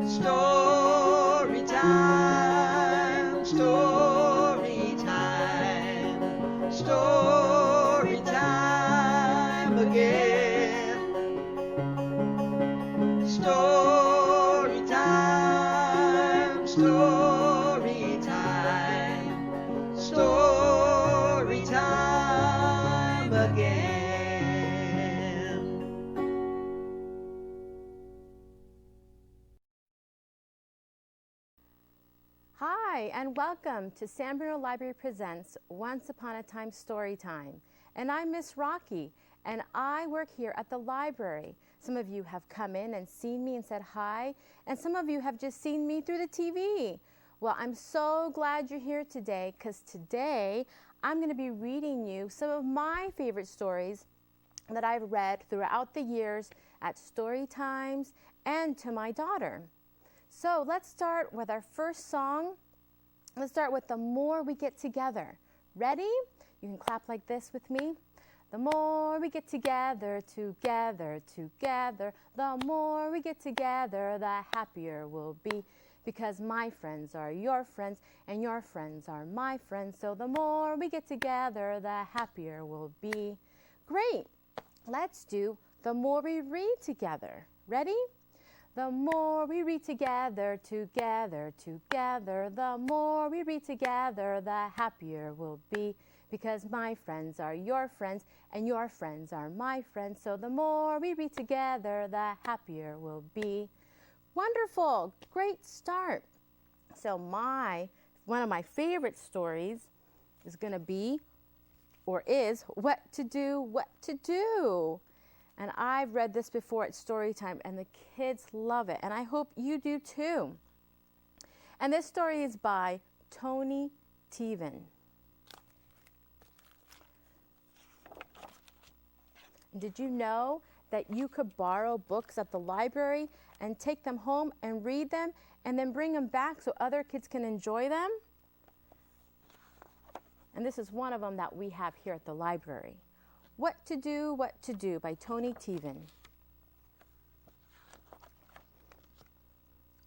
Story time, story time, story time again. Story time, story time, story time again. Hi, and welcome to San Bruno Library Presents Once Upon a Time Storytime. And I'm Miss Rocky, and I work here at the library. Some of you have come in and seen me and said hi, and some of you have just seen me through the TV. Well, I'm so glad you're here today, because today I'm going to be reading you some of my favorite stories that I've read throughout the years at story times and to my daughter. So let's start with our first song. Let's start with The More We Get Together. Ready? You can clap like this with me. The more we get together, together, together, the more we get together, the happier we'll be. Because my friends are your friends, and your friends are my friends. So the more we get together, the happier we'll be. Great. Let's do The More We Read Together. Ready? The more we read together, together, together, the more we read together, the happier we'll be. Because my friends are your friends, and your friends are my friends. So the more we read together, the happier we'll be. Wonderful, great start. So one of my favorite stories is going to be, or is, What to Do, What to Do. And I've read this before at Storytime, and the kids love it, and I hope you do too. And this story is by Tony Teven. Did you know that you could borrow books at the library and take them home and read them and then bring them back so other kids can enjoy them? And this is one of them that we have here at the library. What to Do by Tony Teven.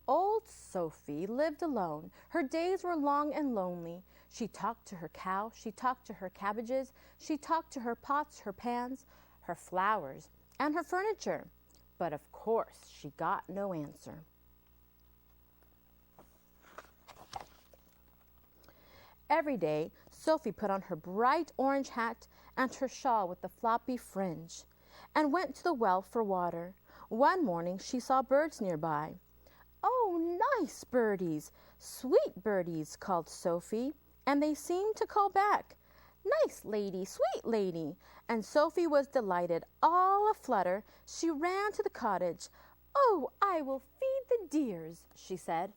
Old Sophie lived alone. Her days were long and lonely. She talked to her cow, she talked to her cabbages, she talked to her pots, her pans, her flowers, and her furniture. But of course, she got no answer. Every day, Sophie put on her bright orange hat and her shawl with the floppy fringe, and went to the well for water. One morning she saw birds nearby. "Oh, nice birdies, sweet birdies," called Sophie, and they seemed to call back, "Nice lady, sweet lady." And Sophie was delighted. All aflutter, she ran to the cottage. "Oh, I will feed the dears," she said.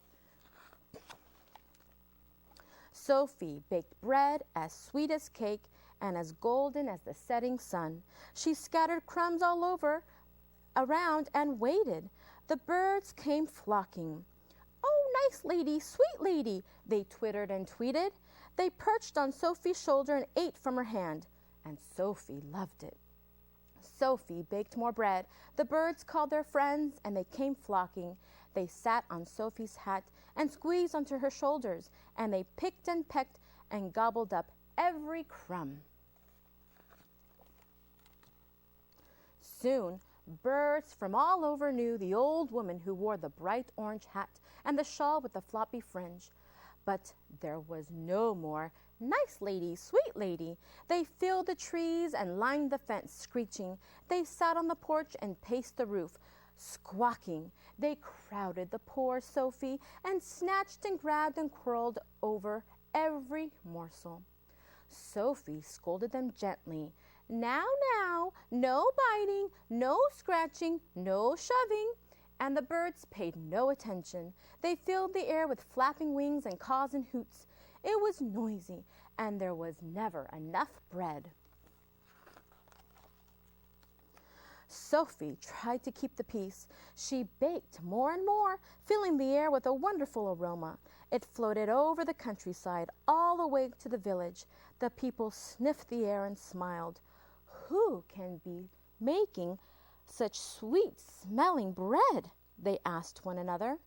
Sophie baked bread as sweet as cake and as golden as the setting sun. She scattered crumbs all around and waited. The birds came flocking. "Oh, nice lady, sweet lady," they twittered and tweeted. They perched on Sophie's shoulder and ate from her hand, and Sophie loved it. Sophie baked more bread. The birds called their friends, and they came flocking. They sat on Sophie's hat and squeezed onto her shoulders, and they picked and pecked and gobbled up every crumb. Soon, birds from all over knew the old woman who wore the bright orange hat and the shawl with the floppy fringe. But there was no more "Nice lady, sweet lady." They filled the trees and lined the fence, screeching. They sat on the porch and paced the roof, squawking. They crowded the poor Sophie and snatched and grabbed and quarreled over every morsel. Sophie scolded them gently. Now, no biting, no scratching, no shoving." And the birds paid no attention. They filled the air with flapping wings and caws and hoots. It was noisy, and there was never enough bread. Sophie tried to keep the peace. She baked more and more, filling the air with a wonderful aroma. It floated over the countryside, all the way to the village. The people sniffed the air and smiled. "Who can be making such sweet-smelling bread?" they asked one another.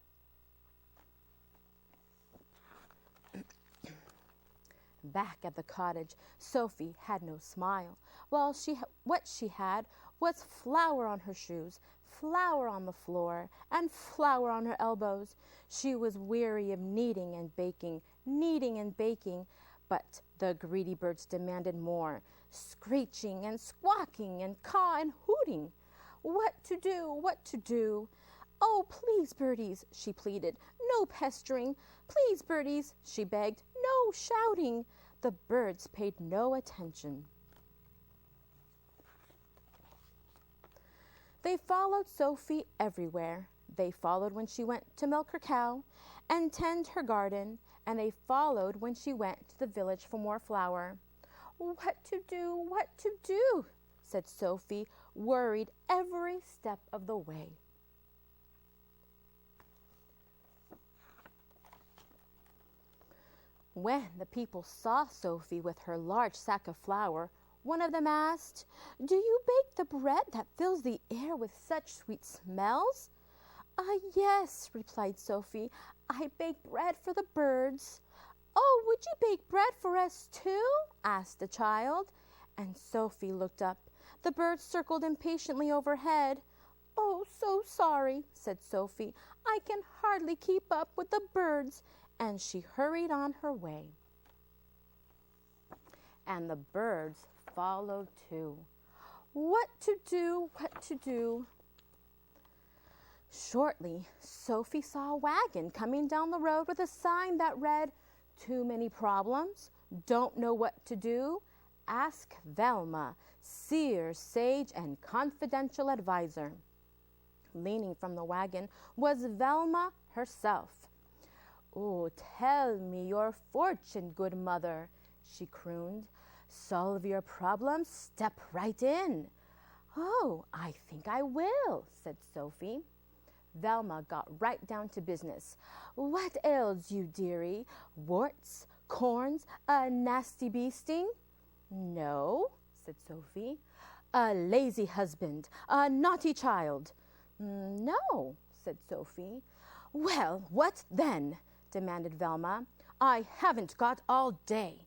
Back at the cottage, Sophie had no smile. Well, what she had was flour on her shoes, flour on the floor, and flour on her elbows. She was weary of kneading and baking, but the greedy birds demanded more, screeching and squawking and caw and hooting. What to do? What to do? Oh, please, birdies, she pleaded. No pestering. Please, birdies, she begged. No shouting. The birds paid no attention. They followed Sophie everywhere. They followed when she went to milk her cow and tend her garden, and they followed when she went to the village for more flour. What to do? What to do? Said Sophie, worried every step of the way. When the people saw Sophie with her large sack of flour, one of them asked, "Do you bake the bread that fills the air with such sweet smells?" Yes," replied Sophie. "I bake bread for the birds." "Oh, would you bake bread for us too?" asked the child. And Sophie looked up. The birds circled impatiently overhead. "Oh, so sorry," said Sophie. "I can hardly keep up with the birds." And she hurried on her way. And the birds followed too. What to do? What to do? Shortly, Sophie saw a wagon coming down the road with a sign that read, "Too many problems? Don't know what to do? Ask Velma, seer, sage, and confidential advisor." Leaning from the wagon was Velma herself. "Oh, tell me your fortune, good mother," she crooned. "Solve your problems, step right in." "Oh, I think I will," said Sophie. Velma got right down to business. "What ails you, dearie? Warts, corns, a nasty bee sting?" "No," said Sophie. "A lazy husband, a naughty child?" "No," said Sophie. "Well, what then?" demanded Velma. "I haven't got all day."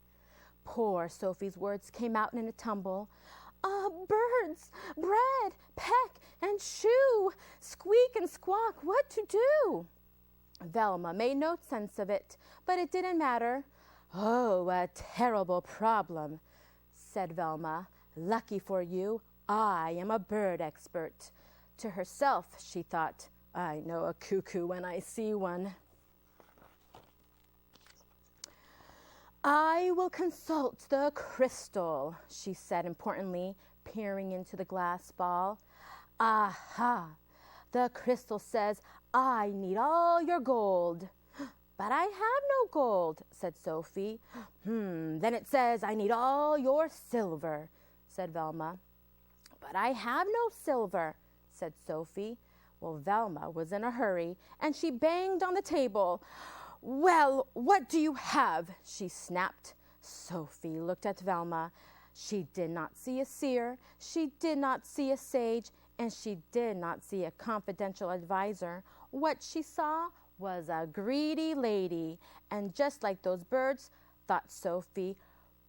Poor Sophie's words came out in a tumble. Birds, bread, peck and shoo, squeak and squawk, what to do?" Velma made no sense of it, but it didn't matter. "Oh, a terrible problem," said Velma. "Lucky for you, I am a bird expert." To herself, she thought, "I know a cuckoo when I see one." "I will consult the crystal," she said importantly, peering into the glass ball. "Aha! The crystal says I need all your gold." "But I have no gold," said Sophie. Then it says I need all your silver," said Velma. "But I have no silver," said Sophie. Well, Velma was in a hurry, and she banged on the table. "Well, what do you have?" she snapped. Sophie looked at Velma. She did not see a seer, she did not see a sage, and she did not see a confidential advisor. What she saw was a greedy lady, and just like those birds, thought Sophie.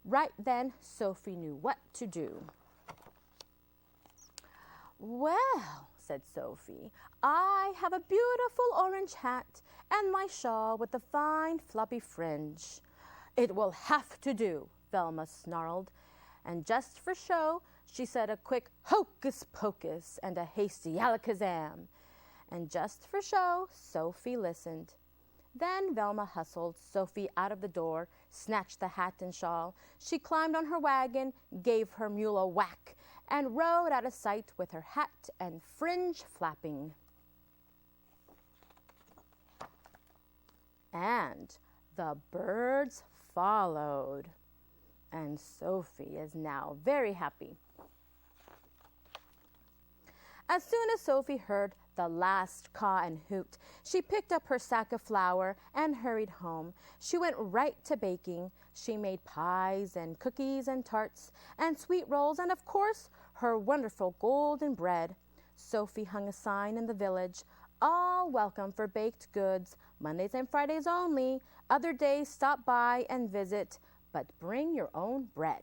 Right then, Sophie knew what to do. "Well," said Sophie, "I have a beautiful orange hat and my shawl with a fine floppy fringe." "It will have to do," Velma snarled, and just for show, she said a quick hocus pocus and a hasty alakazam. And just for show, Sophie listened. Then Velma hustled Sophie out of the door, snatched the hat and shawl. She climbed on her wagon, gave her mule a whack, and rode out of sight with her hat and fringe flapping. And the birds followed. And Sophie is now very happy. As soon as Sophie heard the last caw and hoot, she picked up her sack of flour and hurried home. She went right to baking. She made pies and cookies and tarts and sweet rolls and, of course, her wonderful golden bread. Sophie hung a sign in the village, "All welcome for baked goods, Mondays and Fridays only. Other days stop by and visit, but bring your own bread.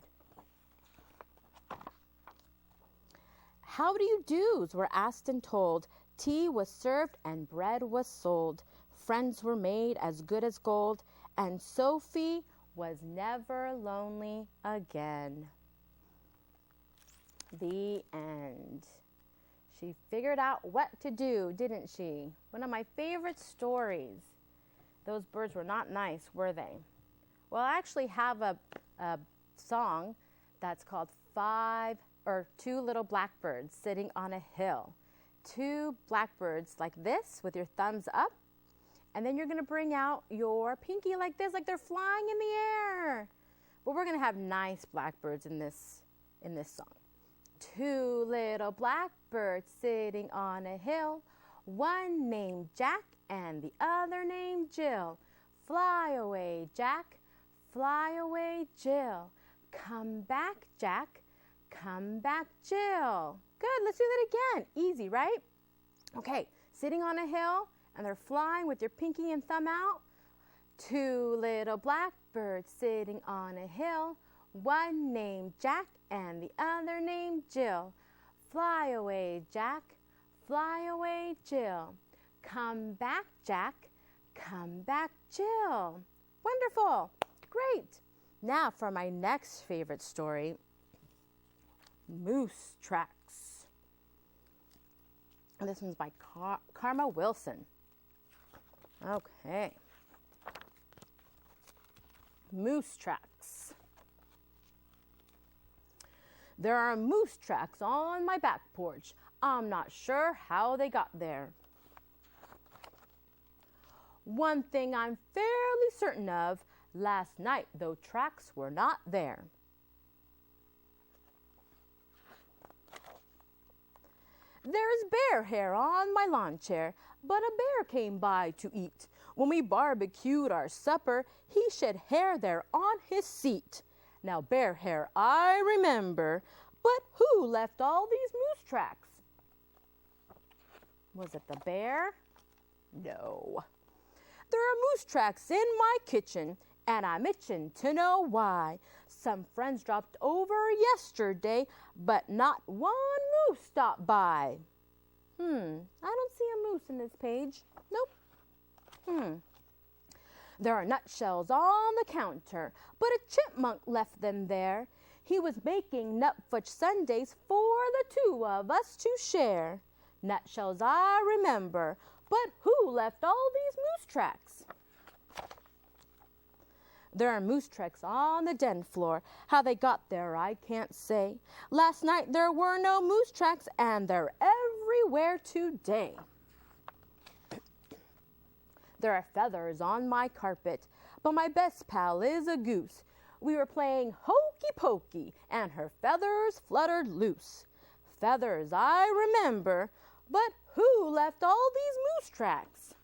How do you do's were asked and told. Tea was served and bread was sold. Friends were made as good as gold, and Sophie was never lonely again. The end. She figured out what to do, didn't she? One of my favorite stories. Those birds were not nice, were they? Well, I actually have a song that's called Two Little Blackbirds Sitting on a Hill. Two blackbirds like this with your thumbs up. And then you're going to bring out your pinky like this, like they're flying in the air. But we're going to have nice blackbirds in this song. Two little blackbirds sitting on a hill. One named Jack and the other named Jill. Fly away, Jack. Fly away, Jill. Come back, Jack. Come back, Jill. Good, let's do that again. Easy, right? Okay, sitting on a hill and they're flying with your pinky and thumb out. Two little blackbirds sitting on a hill. One named Jack and the other named Jill. Fly away, Jack. Fly away, Jill. Come back, Jack. Come back, Jill. Wonderful. Great. Now for my next favorite story, Moose Tracks. This one's by Karma Wilson. Okay. Moose tracks. There are moose tracks on my back porch. I'm not sure how they got there. One thing I'm fairly certain of, last night those tracks were not there. There is bear hair on my lawn chair, but a bear came by to eat. When we barbecued our supper, he shed hair there on his seat. Now bear hair I remember, but who left all these moose tracks? Was it the bear? No. There are moose tracks in my kitchen, and I'm itching to know why. Some friends dropped over yesterday, but not one moose stopped by. I don't see a moose in this page. Nope. There are nutshells on the counter, but a chipmunk left them there. He was making nut fudge sundaes for the two of us to share. Nutshells I remember, but who left all these moose tracks? There are moose tracks on the den floor. How they got there I can't say. Last night there were no moose tracks, and they're everywhere today. There are feathers on my carpet, but my best pal is a goose. We were playing hokey pokey, and her feathers fluttered loose. Feathers I remember, but who left all these moose tracks?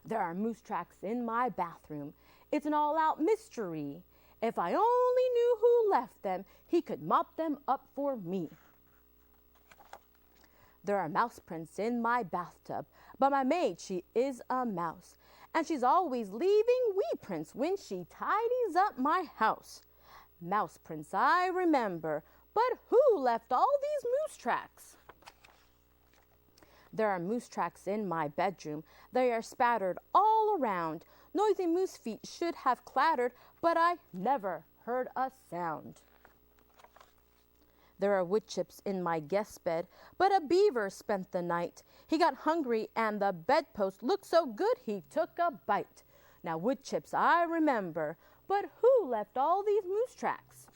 There are moose tracks in my bathroom. It's an all-out mystery. If I only knew who left them, he could mop them up for me. There are mouse prints in my bathtub, but my maid, she is a mouse, and she's always leaving wee prints when she tidies up my house. Mouse prints I remember, but who left all these moose tracks? There are moose tracks in my bedroom. They are spattered all around. Noisy moose feet should have clattered, but I never heard a sound. There are wood chips in my guest bed, but a beaver spent the night. He got hungry, and the bedpost looked so good he took a bite. Now wood chips I remember, but who left all these moose tracks?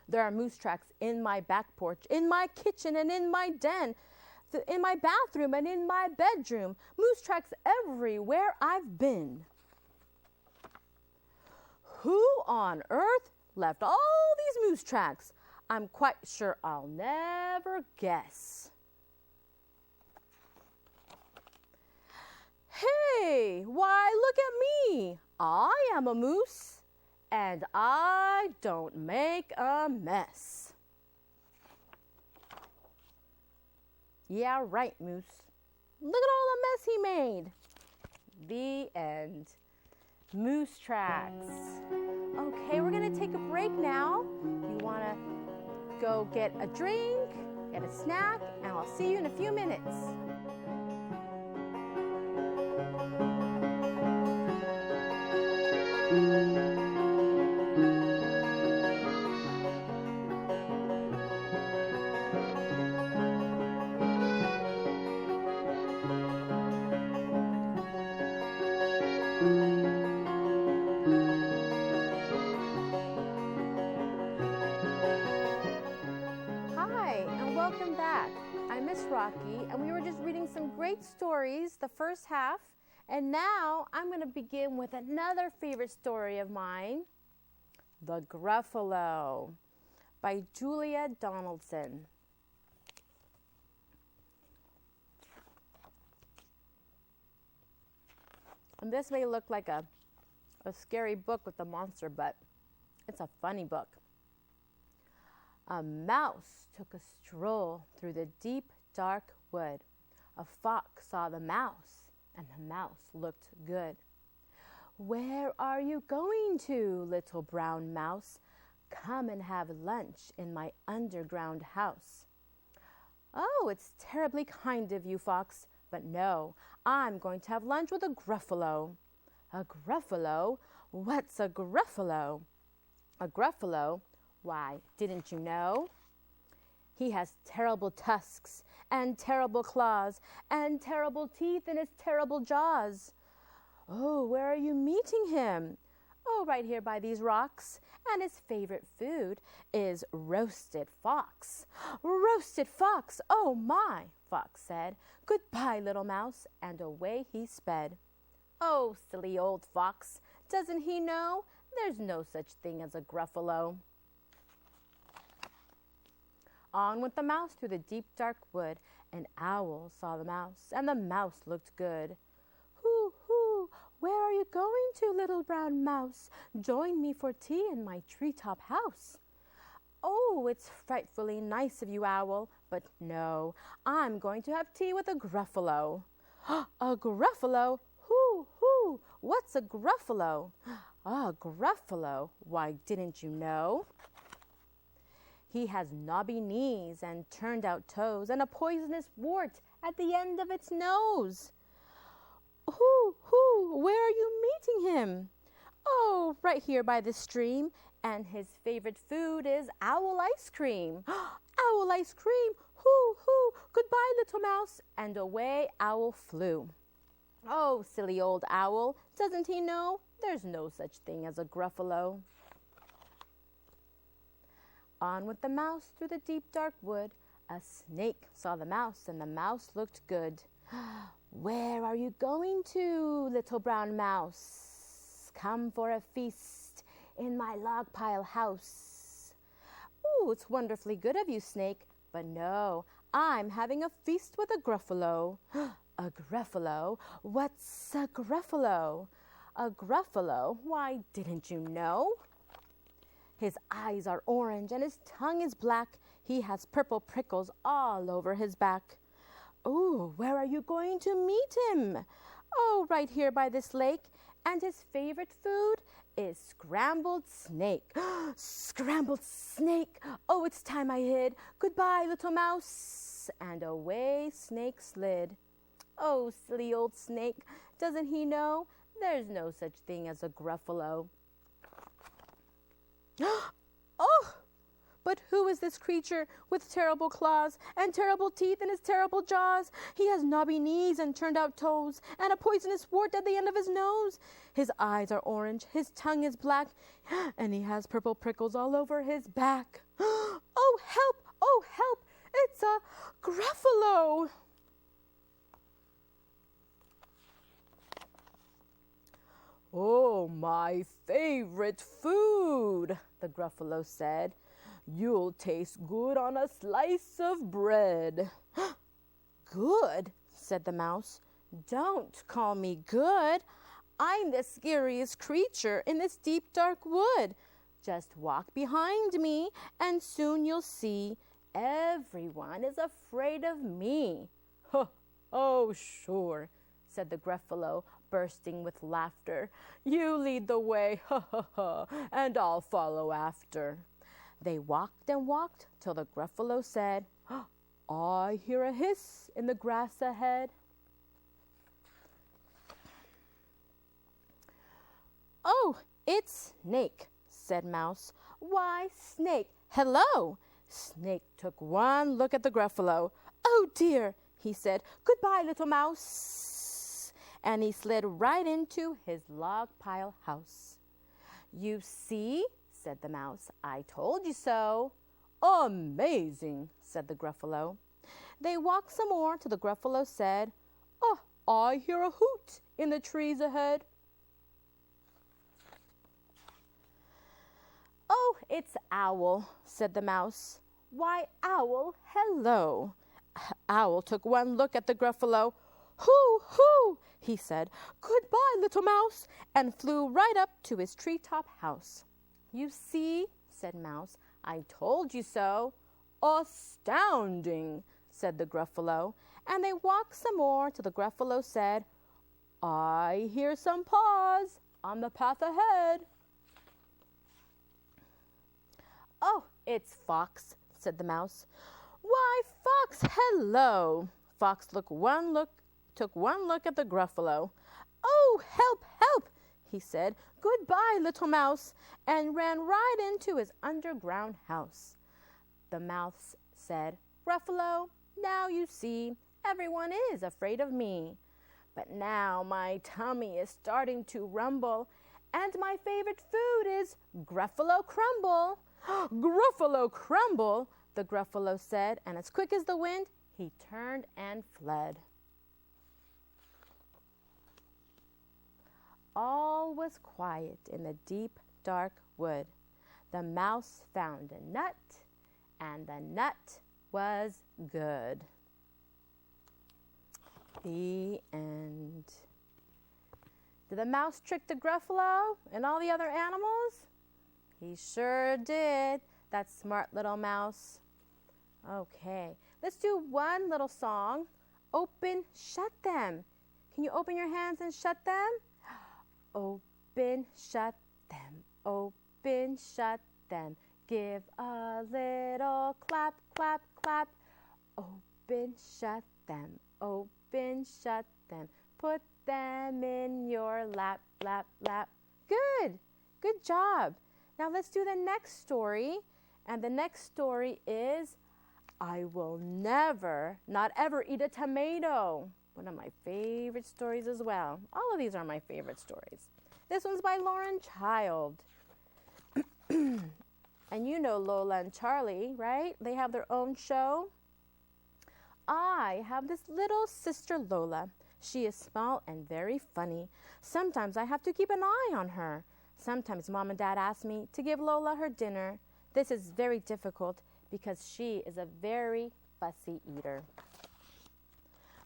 There are moose tracks in my back porch, in my kitchen, and in my den, in my bathroom and in my bedroom. Moose tracks everywhere I've been. Who on earth left all these moose tracks? I'm quite sure I'll never guess. Hey, why look at me. I am a moose, and I don't make a mess. Yeah, right, Moose. Look at all the mess he made. The end. moose tracks. Okay, we're gonna take a break now. You wanna go get a drink, get a snack, and I'll see you in a few minutes. Hi, and welcome back. I'm Miss Rocky, and we were just reading some great stories, the first half, and now I'm going to begin with another favorite story of mine, The Gruffalo by Julia Donaldson. And this may look like a scary book with a monster, but it's a funny book. A mouse took a stroll through the deep, dark wood. A fox saw the mouse, and the mouse looked good. "Where are you going to, little brown mouse? Come and have lunch in my underground house." "Oh, it's terribly kind of you, fox, but no, I'm going to have lunch with a Gruffalo." "A Gruffalo? What's a Gruffalo?" "A Gruffalo? Why, didn't you know? He has terrible tusks and terrible claws and terrible teeth in his terrible jaws." "Oh, where are you meeting him?" "Oh, right here by these rocks. And his favorite food is roasted fox." "Roasted fox? Oh, my," Fox said. "Goodbye, little mouse," and away he sped. "Oh, silly old fox, doesn't he know there's no such thing as a Gruffalo?" On went the mouse through the deep, dark wood. An owl saw the mouse, and the mouse looked good. "Hoo, hoo, where are you going to, little brown mouse? Join me for tea in my treetop house." "Oh, it's frightfully nice of you, owl, but no, I'm going to have tea with a Gruffalo." "A Gruffalo? Hoo, hoo, what's a Gruffalo?" "A Gruffalo? Why, didn't you know? He has knobby knees and turned out toes and a poisonous wart at the end of its nose." "Hoo, hoo, where are you meeting him?" "Oh, right here by the stream, and his favorite food is owl ice cream." "Owl ice cream? Hoo, hoo, goodbye, little mouse," and away owl flew. "Oh, silly old owl, doesn't he know there's no such thing as a Gruffalo?" On went the mouse through the deep, dark wood. A snake saw the mouse, and the mouse looked good. "Where are you going to, little brown mouse? Come for a feast in my log pile house." "Oh, it's wonderfully good of you, snake, but no, I'm having a feast with a Gruffalo." "A Gruffalo? What's a Gruffalo?" "A Gruffalo? Why, didn't you know? His eyes are orange and his tongue is black. He has purple prickles all over his back." "Oh, where are you going to meet him?" "Oh, right here by this lake. And his favorite food is scrambled snake." "Scrambled snake? Oh, it's time I hid. Goodbye, little mouse." And away snake slid. Oh, silly old snake, doesn't he know there's no such thing as a Gruffalo? Oh, but who is this creature with terrible claws and terrible teeth in his terrible jaws? He has knobby knees and turned out toes and a poisonous wart at the end of his nose. His eyes are orange, his tongue is black, and he has purple prickles all over his back. Oh, help! Oh, help! It's a Gruffalo! "Oh, my favorite food," the Gruffalo said. "You'll taste good on a slice of bread." "Good?" said the mouse. "Don't call me good. I'm the scariest creature in this deep, dark wood. Just walk behind me, and soon you'll see everyone is afraid of me." "Oh, sure," said the Gruffalo, bursting with laughter. "You lead the way, ha ha ha, and I'll follow after." They walked and walked till the Gruffalo said, "I hear a hiss in the grass ahead." "Oh, it's Snake," said Mouse. "Why, Snake, hello!" Snake took one look at the Gruffalo. "Oh dear," he said. "Goodbye, little mouse." And he slid right into his log pile house. "You see," said the mouse, "I told you so." "Amazing," said the Gruffalo. They walked some more till the Gruffalo said, "Oh, I hear a hoot in the trees ahead." "Oh, it's Owl," said the mouse. "Why, Owl, hello." Owl took one look at the Gruffalo. "Hoo, hoo," he said. "Goodbye, little mouse," and flew right up to his treetop house. "You see," said Mouse, "I told you so." "Astounding," said the Gruffalo, and they walked some more till the Gruffalo said, "I hear some paws on the path ahead." "Oh, it's Fox," said the mouse. "Why, Fox, hello." Fox took one look at the Gruffalo. "Oh, help, help," he said. "Goodbye, little mouse," and ran right into his underground house. The mouse said, "Gruffalo, now you see, everyone is afraid of me. But now my tummy is starting to rumble, and my favorite food is Gruffalo crumble." "Gruffalo crumble," the Gruffalo said, and as quick as the wind, he turned and fled. All was quiet in the deep, dark wood. The mouse found a nut, and the nut was good. The end. Did the mouse trick the Gruffalo and all the other animals? He sure did, that smart little mouse. Okay, let's do one little song. Open, shut them. Can you open your hands and shut them? Open, shut them. Open, shut them. Give a little clap, clap, clap. Open, shut them. Open, shut them. Put them in your lap, lap, lap. Good. Good job. Now let's do the next story. And the next story is, I will never, not ever eat a tomato. One of my favorite stories as well. All of these are my favorite stories. This one's by Lauren Child. And you know Lola and Charlie, right? They have their own show. I have this little sister Lola. She is small and very funny. Sometimes I have to keep an eye on her. Sometimes Mom and Dad ask me to give Lola her dinner. This is very difficult because she is a very fussy eater.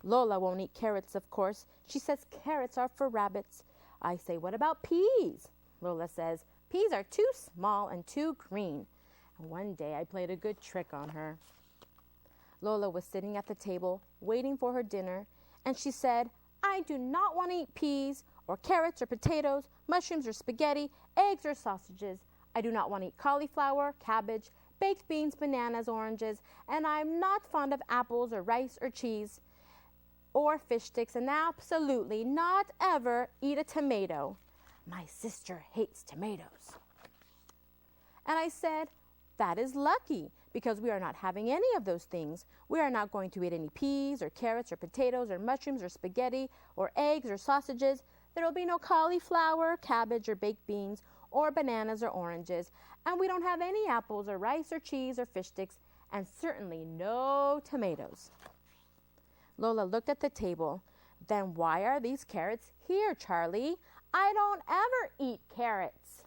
Lola won't eat carrots, of course. She says carrots are for rabbits. I say, what about peas? Lola says, peas are too small and too green. And one day I played a good trick on her. Lola was sitting at the table waiting for her dinner, and she said, I do not want to eat peas or carrots or potatoes, mushrooms or spaghetti, eggs or sausages. I do not want to eat cauliflower, cabbage, baked beans, bananas, oranges, and I'm not fond of apples or rice or cheese or fish sticks, and absolutely not ever eat a tomato. My sister hates tomatoes. And I said, that is lucky, because we are not having any of those things. We are not going to eat any peas or carrots or potatoes or mushrooms or spaghetti or eggs or sausages. There will be no cauliflower, cabbage or baked beans or bananas or oranges. And we don't have any apples or rice or cheese or fish sticks, and certainly no tomatoes. Lola looked at the table. Then why are these carrots here, Charlie? I don't ever eat carrots.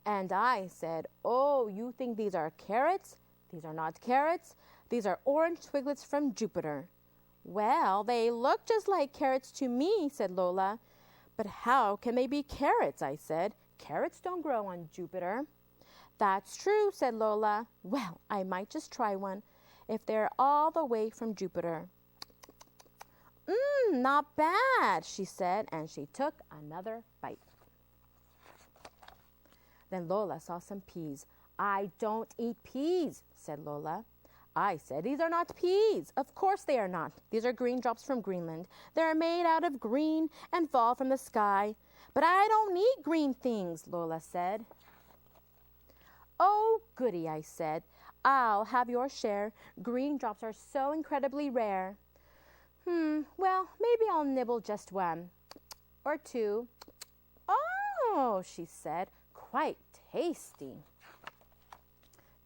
And I said, oh, you think these are carrots? These are not carrots. These are orange twiglets from Jupiter. Well, they look just like carrots to me, said Lola. But how can they be carrots, I said. Carrots don't grow on Jupiter. That's true, said Lola. Well, I might just try one if they're all the way from Jupiter. not bad, she said, and she took another bite. Then Lola saw some peas. I don't eat peas, said Lola. I said, these are not peas. Of course they are not. These are green drops from Greenland. They are made out of green and fall from the sky. But I don't eat green things, Lola said. Oh, goody, I said. I'll have your share. Green drops are so incredibly rare. Well, maybe I'll nibble just one or two. Oh, she said, quite tasty.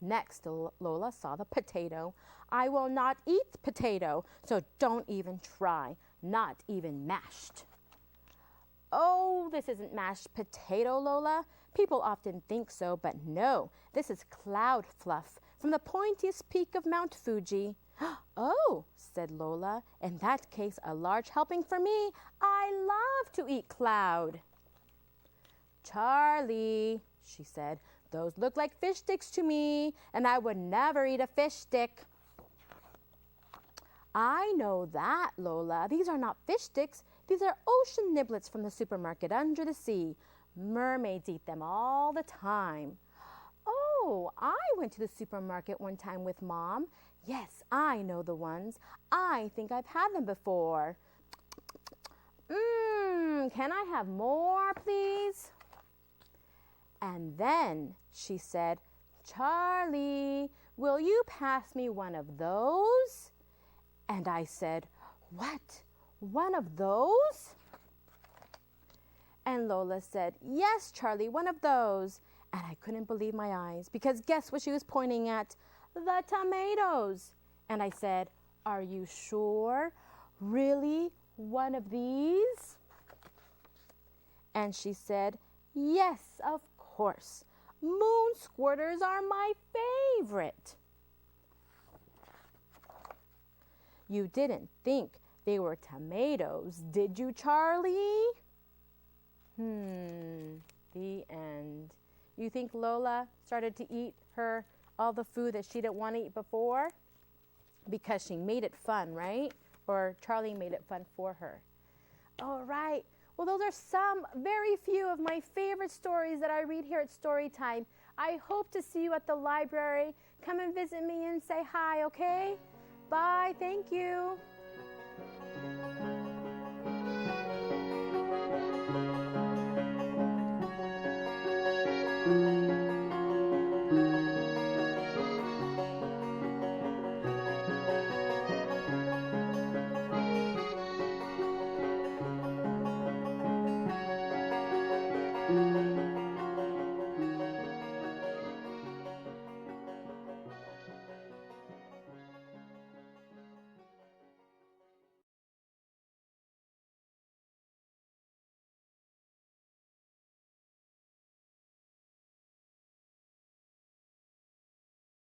Next, Lola saw the potato. I will not eat potato, so don't even try, not even mashed. Oh, this isn't mashed potato, Lola. People often think so, but no, this is cloud fluff from the pointiest peak of Mount Fuji. Oh, said Lola, in that case, a large helping for me. I love to eat cloud. Charlie, she said, those look like fish sticks to me, and I would never eat a fish stick. I know that, Lola. These are not fish sticks. These are ocean niblets from the supermarket under the sea. Mermaids eat them all the time. Oh, I went to the supermarket one time with Mom. Yes, I know the ones. I think I've had them before. Can I have more, please? And then she said, Charlie, will you pass me one of those? And I said, what? One of those? And Lola said, yes, Charlie, one of those. And I couldn't believe my eyes, because guess what she was pointing at? The tomatoes. And I said, are you sure? Really? One of these? And she said, yes, of course. Moon squirters are my favorite. You didn't think they were tomatoes, did you, Charlie? The end. You think Lola started to eat all the food that she didn't want to eat before? Because she made it fun, right? Or Charlie made it fun for her. All right. Well, those are some, very few of my favorite stories that I read here at Storytime. I hope to see you at the library. Come and visit me and say hi, okay? Bye. Thank you.